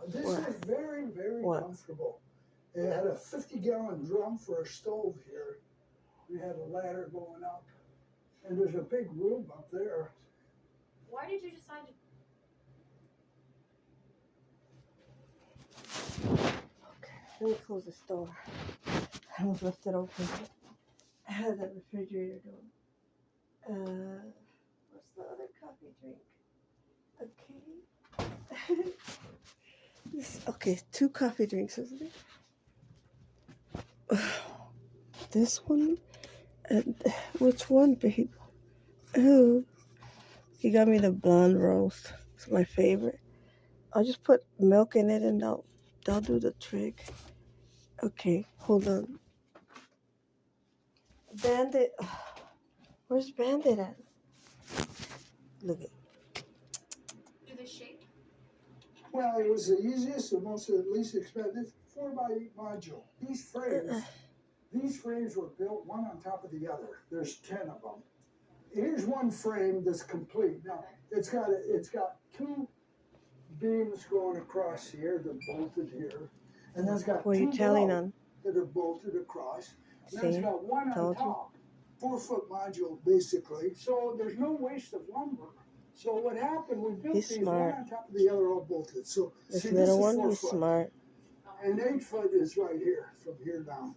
This is very, very comfortable. It had a 50-gallon drum for a stove here. We had a ladder going up. And there's a big room up there. Why did you decide to... Okay, let me close this door. I almost left it open. I had that refrigerator door. What's the other coffee drink? Okay. Okay, 2 coffee drinks, isn't it? This one? And which one, babe? Oh, you got me the blonde roast. It's my favorite. I'll just put milk in it and they'll do the trick. Okay, hold on. Bandit. Where's Bandit at? Look at. Do they shake? Well, it was the easiest and most least expensive 4x8 module. These frames were built one on top of the other. There's 10 of them. Here's one frame that's complete. Now it's got 2 beams going across here. They're bolted here, and then it's got 2 that are bolted across. And then it's got one on top. 4-foot module basically. So there's no waste of lumber. So what happened? We built these one on top of the other, all bolted. So this little one is smart. And 8 foot is right here, from here down.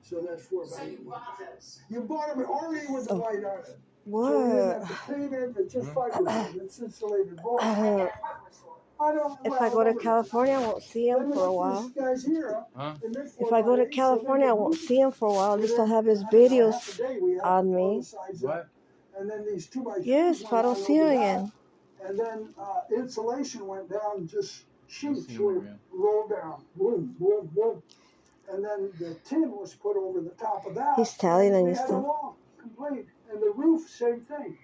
So that's 4x8. So you bought those? You bought them already with the white on it. What? So you didn't have to paint it. It's just fiberglass. It's insulated board. If I go to California, I won't see him for a while. If I go to California, I won't see him for a while. At least I'll have his videos on me. What? And then these 2x2. Yes, if I don't see him again. And then insulation went down, just sheets would roll down. Boom, boom, boom. And then the tin was put over the top of that. He's telling you stuff. stuff. The wall complete. And the roof, same thing.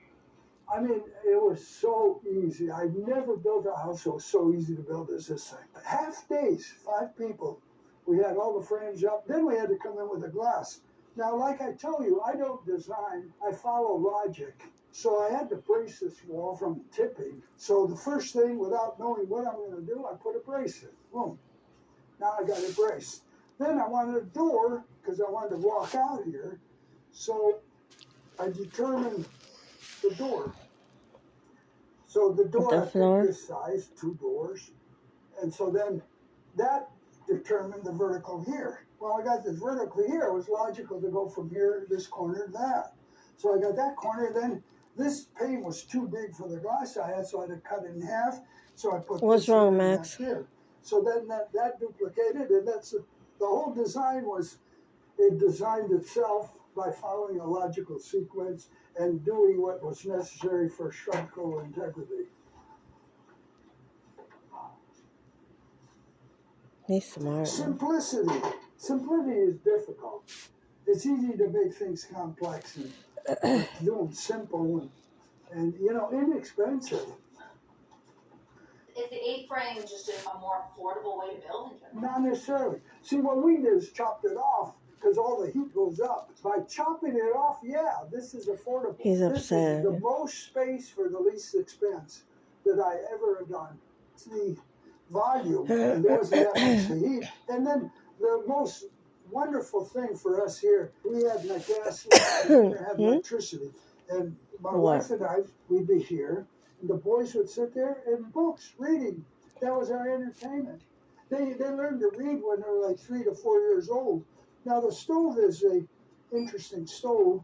I mean, it was so easy. I'd never built a house that was so easy to build as this thing. Half days, 5 people. We had all the frames up. Then we had to come in with the glass. Now, like I told you, I don't design. I follow logic. So I had to brace this wall from tipping. So the first thing, without knowing what I'm going to do, I put a brace in. Boom. Now I got it braced. Then I wanted a door, because I wanted to walk out here. So I determined the door. So the door, I picked this size, 2 doors. And so then that determined the vertical here. Well, I got this vertical here. It was logical to go from here, this corner, to that. So I got that corner. Then this pane was too big for the glass I had, so I had to cut it in half. So I put What's wrong, Max? Here. So then that duplicated, and that's the whole design was, it designed itself by following a logical sequence and doing what was necessary for structural integrity. He's smart. Simplicity. Simplicity is difficult. It's easy to make things complex and do them simple and inexpensive. Is the 8-frame just a more affordable way to build in general? Not necessarily. See, what we did is chopped it off because all the heat goes up. By chopping it off, yeah, this is affordable. He's upset. This is the most space for the least expense that I ever have done. It's the volume, and there wasn't that much heat. And then the most wonderful thing for us here, we had no gas, we didn't have electricity. And my wife and I, we'd be here, and the boys would sit there in books, reading. That was our entertainment. They learned to read when they were like 3 to 4 years old. Now the stove is a interesting stove,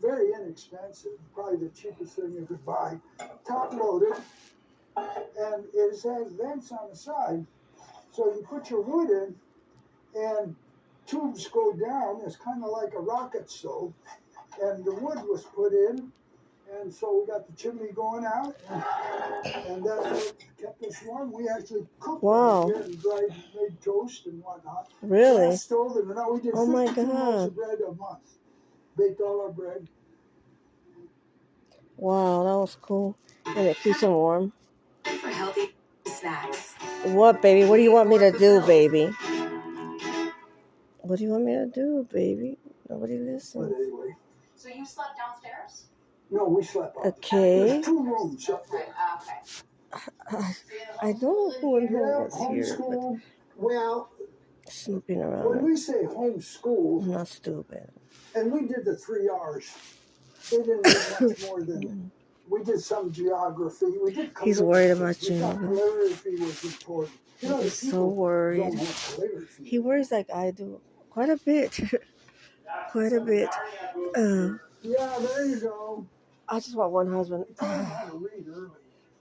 very inexpensive, probably the cheapest thing you could buy, top loaded, and it has vents on the side. So you put your wood in, and tubes go down. It's kind of like a rocket stove, and the wood was put in, and so we got the chimney going out, and that's what kept us warm. We actually cooked here and made toast and whatnot. Really? Gas stove, and now we did 52 loaves of bread a month. Baked all our bread. Wow, that was cool. And it keeps them warm. For healthy snacks. What, baby? What do you want me to do, baby? What do you want me to do, baby? Nobody listens. But anyway. So you slept downstairs? No, we slept up. Okay. There's 2 rooms up there. Okay. I don't know who and who Yeah, was here, but homeschool. Well, snooping when around. we say homeschool, I'm not stupid. and we did the 3 R's, they didn't do much more than we did some geography. We did He's worried calligraphy. about We thought you. calligraphy was important. You know, the He's so people worried. don't have calligraphy. He worries like I do. Quite a bit. Quite a bit. Yeah, there you go. I just want one husband. They taught them how to read early.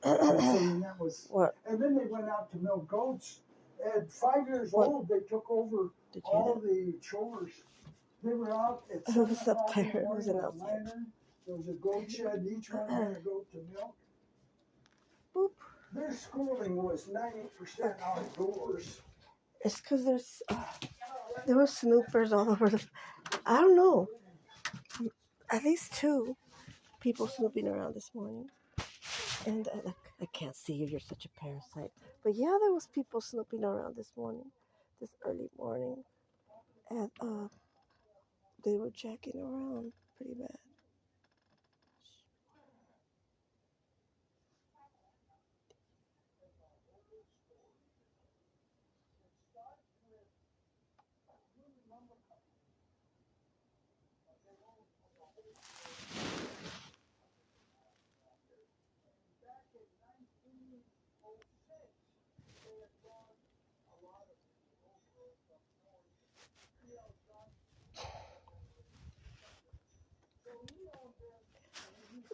And that was, What? and then they went out to milk goats. At 5 years What? old, they took over Did you hear all that? the chores. They were out at Who 7 was up o'clock in the there? Who was morning an with a outside? lantern. There was a goat shed. Each one had a goat to milk. Boop. Their schooling was 90% outdoors. It's because there were snoopers all over the. I don't know. At least 2 people snooping around this morning. And I can't see you. You're such a parasite. But yeah, there was people snooping around this morning, this early morning, and they were jacking around pretty bad.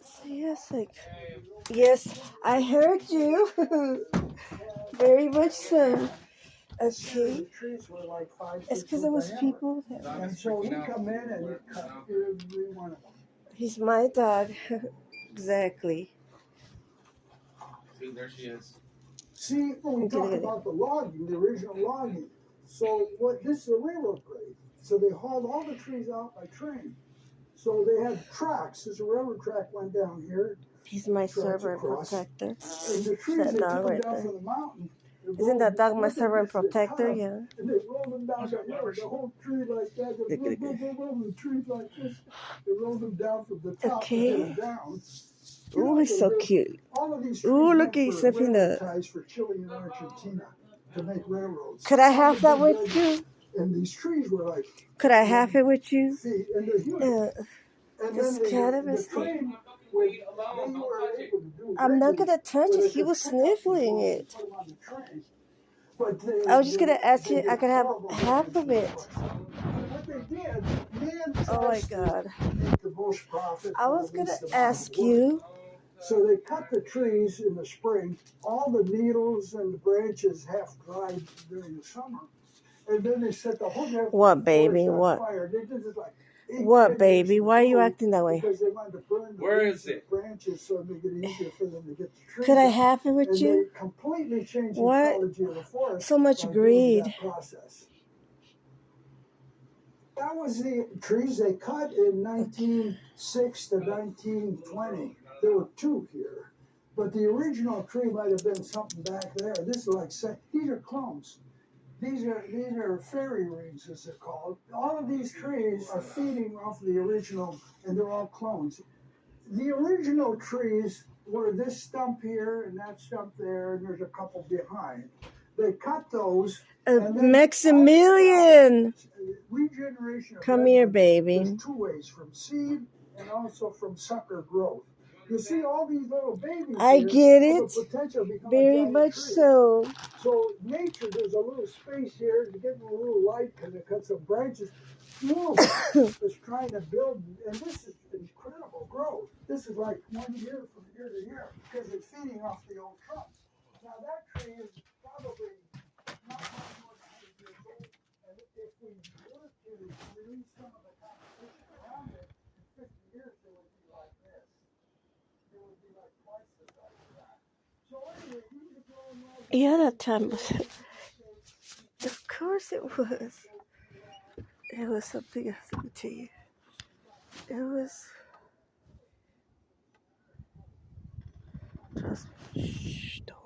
So yes, I heard you. Very much so. Okay. The trees were like 5, 6 It's because there was diameter. people that. And so he'd come in and he'd cut every one of them. He's my dog. Exactly. See, there she is. See, when we talk about the logging, the original logging. So this is a railroad grade. So they hauled all the trees out by train. So they had tracks. There's a railroad track went down here. He's my Tracks server and across. protector. And the trees That they dog took them right down there. from the mountain. Isn't that dog my Look at server and this, they protector? cut 'em, Yeah. And they rolled them down the hill, the whole tree like that. They Look at it. the trees like this. They rolled them down from the top Okay. to get them down. Ooh, he's so cute. All of these Ooh, trees look, went he's for sniffing railroad the. ties for Chile and Argentina to make railroads. Could I have that with you? And these trees were like Could I have it with you? feet, and they're huge. And This then cannabis the train would, they were able to do I'm not rigging gonna touch where it. they He could was pick up people sniffling and it. put 'em on the train. But they, I was just gonna ask they you. I did could have horrible half of damage. it. What they did, man Oh my tries to God. make the most profit. I for was the gonna least amount of ask work. you. So they cut the trees in the spring. All the needles and the branches half dried during the summer. And then they set the whole What, baby? forest on What? fire. They did this like 8, What, 10 baby? years Why are you ago acting that way? because they wanted to burn the Where leaves is and it? branches so it make it easier for them to get the trees Could I out. have it with And you? they completely changed the What? ecology of the forest. So much by doing greed. that process. That was the trees they cut in 1906 to 1920. There were 2 here. But the original tree might have been something back there. This is like, these are clones. These are fairy rings, as they're called. All of these trees are feeding off the original, and they're all clones. The original trees were this stump here and that stump there, and there's a couple behind. They cut those. Maximilian! Regeneration of Come here, redwoods, baby. there's 2 ways, from seed and also from sucker growth. You see all these little babies I here get have it. the potential to become a Very giant much tree. so. So nature, there's a little space here to get a little light because it cuts some branches. Wolf is trying to build, and this is incredible growth. This is like 1 year from year to year because it's feeding off the old trunk. Now that tree is probably not much more than 100 years old, and if we were to release some of the competition around it, in 50 years it would be like this. It would be like twice the size of that. So anyway, these are growing all Yeah, that time was. Of course it was. It was something else. Let me tell you. It was. Trust me. Shh, door.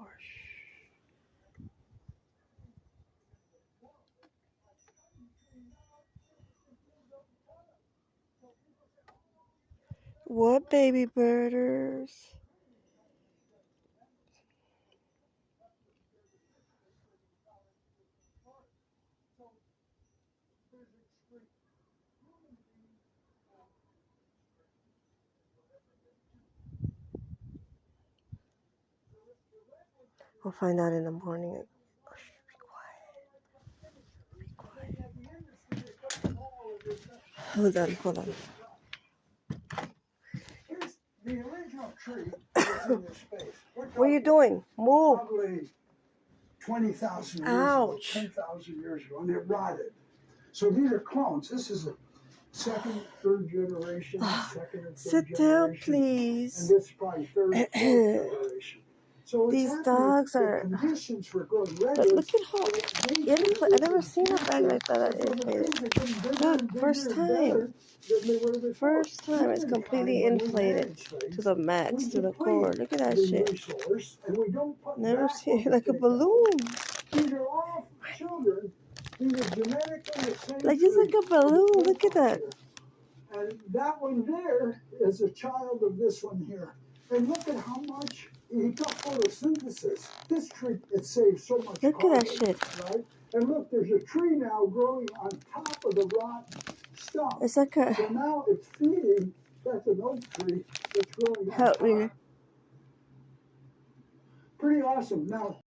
What, baby birders? We'll find out in the morning. Shh, be quiet. Hold on. Here's the original tree that's in this space. What are you doing? Move. Probably 20,000 years Ouch. ago, 10,000 years ago, and it rotted. So these are clones. This is a second, third generation, second and third Sit down, generation. please. And this is probably third, fourth generation. So what's These happening, dogs the are. conditions for growing Look redwoods. at how inflated. I've never seen a bag like that inflated. Look, first time. First time it's completely inflated to the max, to the core. Look at that shit. Never seen it like a balloon. These are all children. These are genetically the same. Like just like a balloon. Look at that. And that one there is a child of this one here. And look at how much he took photosynthesis. This tree, it saves so much Look carbon, at that shit. right? And look, there's a tree now growing on top of the rotten stump. It's like a. So now it's feeding. That's an oak tree that's growing on Help top. me. Pretty awesome. Now,